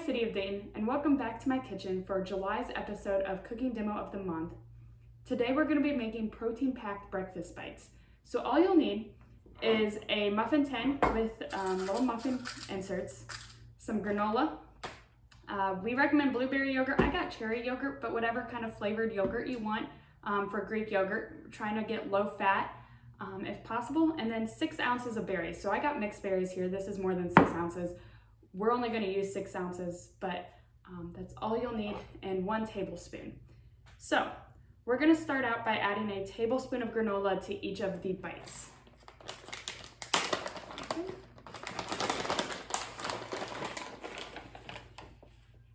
City of Dayton, and welcome back to my kitchen for July's episode of Cooking Demo of the Month. Today we're going to be making protein-packed breakfast bites. So all you'll need is a muffin tin with little muffin inserts, some granola. We recommend blueberry yogurt. I got cherry yogurt, but whatever kind of flavored yogurt you want for Greek yogurt. Trying to get low fat if possible. And then 6 ounces of berries. So I got mixed berries here. This is more than 6 ounces. We're only going to use 6 ounces, but that's all you'll need, and 1 tablespoon. So we're going to start out by adding a tablespoon of granola to each of the bites.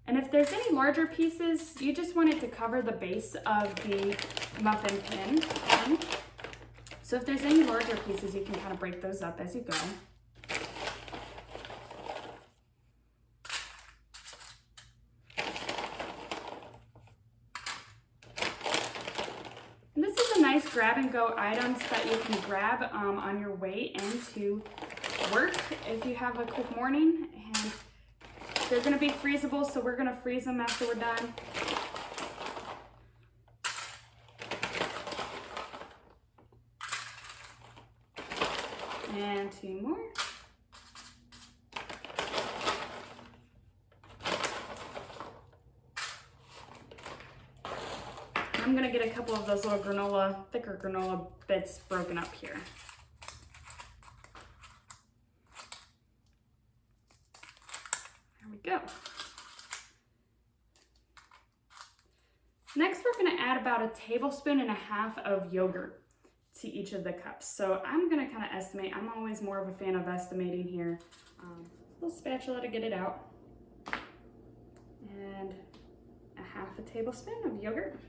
And if there's any larger pieces, you just want it to cover the base of the muffin tin. So if there's any larger pieces, you can kind of break those up as you go. And this is a nice grab and go items that you can grab on your way into work if you have a quick morning. And they're going to be freezable, so we're going to freeze them after we're done. And 2 more. I'm gonna get a couple of those little thicker granola bits broken up here. There we go. Next, we're gonna add about 1.5 tablespoons of yogurt to each of the cups. So I'm gonna kind of estimate. I'm always more of a fan of estimating here. Little spatula to get it out. And 1/2 tablespoon of yogurt.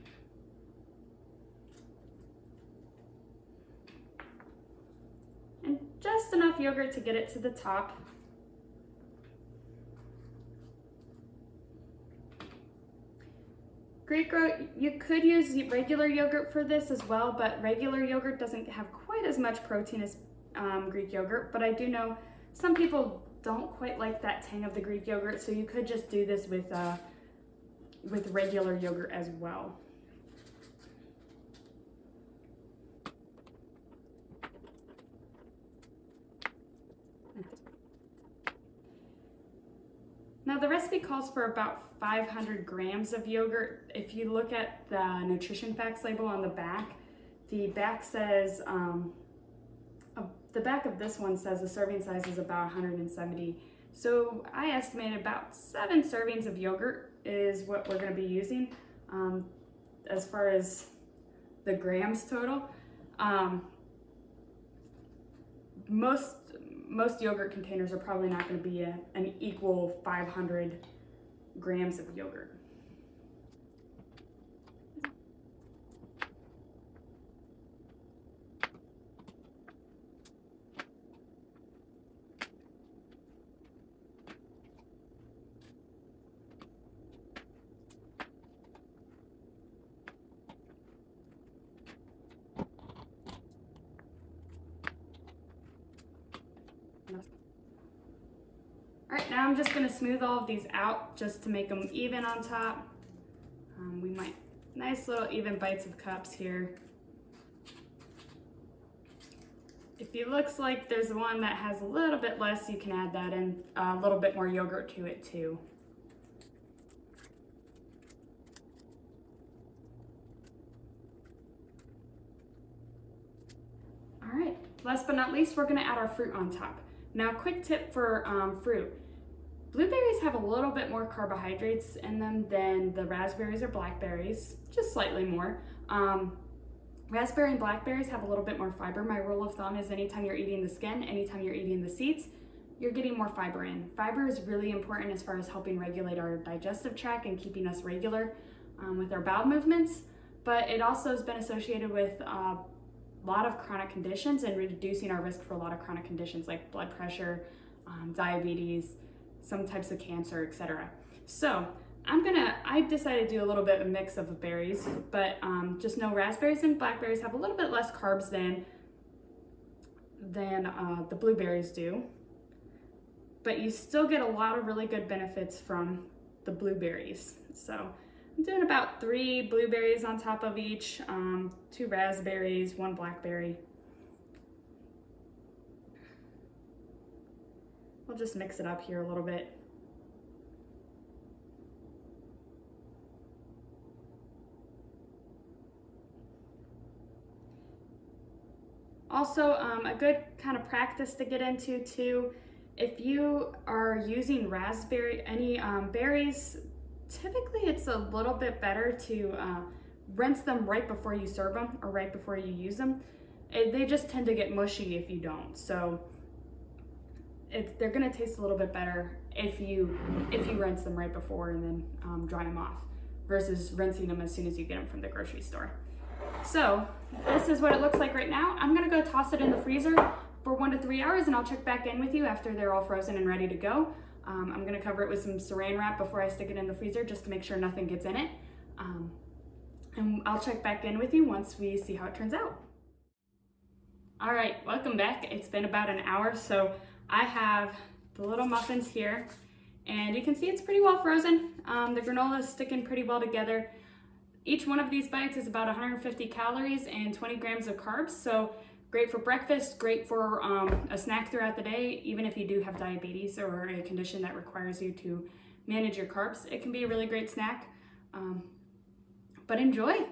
And just enough yogurt to get it to the top. Greek yogurt, you could use regular yogurt for this as well, but regular yogurt doesn't have quite as much protein as Greek yogurt, but I do know some people don't quite like that tang of the Greek yogurt, so you could just do this with regular yogurt as well. Now the recipe calls for about 500 grams of yogurt. If you look at the nutrition facts label on the back says, the back of this one says the serving size is about 170. So I estimate about 7 servings of yogurt is what we're going to be using as far as the grams total. Most yogurt containers are probably not going to be an equal 500 grams of yogurt. All right, now I'm just going to smooth all of these out just to make them even on top. Nice little even bites of cups here. If it looks like there's one that has a little bit less, you can add that in, a little bit more yogurt to it too. All right, last but not least, we're going to add our fruit on top. Now, quick tip for fruit. Blueberries have a little bit more carbohydrates in them than the raspberries or blackberries, just slightly more. Raspberry and blackberries have a little bit more fiber. My rule of thumb is anytime you're eating the skin, anytime you're eating the seeds, you're getting more fiber in. Fiber is really important as far as helping regulate our digestive tract and keeping us regular with our bowel movements, but it also has been associated with a lot of chronic conditions and reducing our risk for a lot of chronic conditions like blood pressure, diabetes, some types of cancer, etc. So I decided to do a little bit of a mix of berries, but just know raspberries and blackberries have a little bit less carbs than the blueberries do. but you still get a lot of really good benefits from the blueberries. So I'm doing about 3 blueberries on top of each, 2 raspberries, 1 blackberry. I'll just mix it up here a little bit. Also, a good kind of practice to get into too, if you are using any berries, typically it's a little bit better to rinse them right before you serve them or right before you use them. They just tend to get mushy if you don't. So they're gonna taste a little bit better if you rinse them right before and then dry them off versus rinsing them as soon as you get them from the grocery store. So this is what it looks like right now. I'm gonna go toss it in the freezer for 1 to 3 hours, and I'll check back in with you after they're all frozen and ready to go. I'm gonna cover it with some saran wrap before I stick it in the freezer just to make sure nothing gets in it. And I'll check back in with you once we see how it turns out. All right, welcome back. It's been about an hour, so I have the little muffins here, and you can see it's pretty well frozen. The granola is sticking pretty well together. Each one of these bites is about 150 calories and 20 grams of carbs, so great for breakfast, great for a snack throughout the day. Even if you do have diabetes or a condition that requires you to manage your carbs, it can be a really great snack. But enjoy.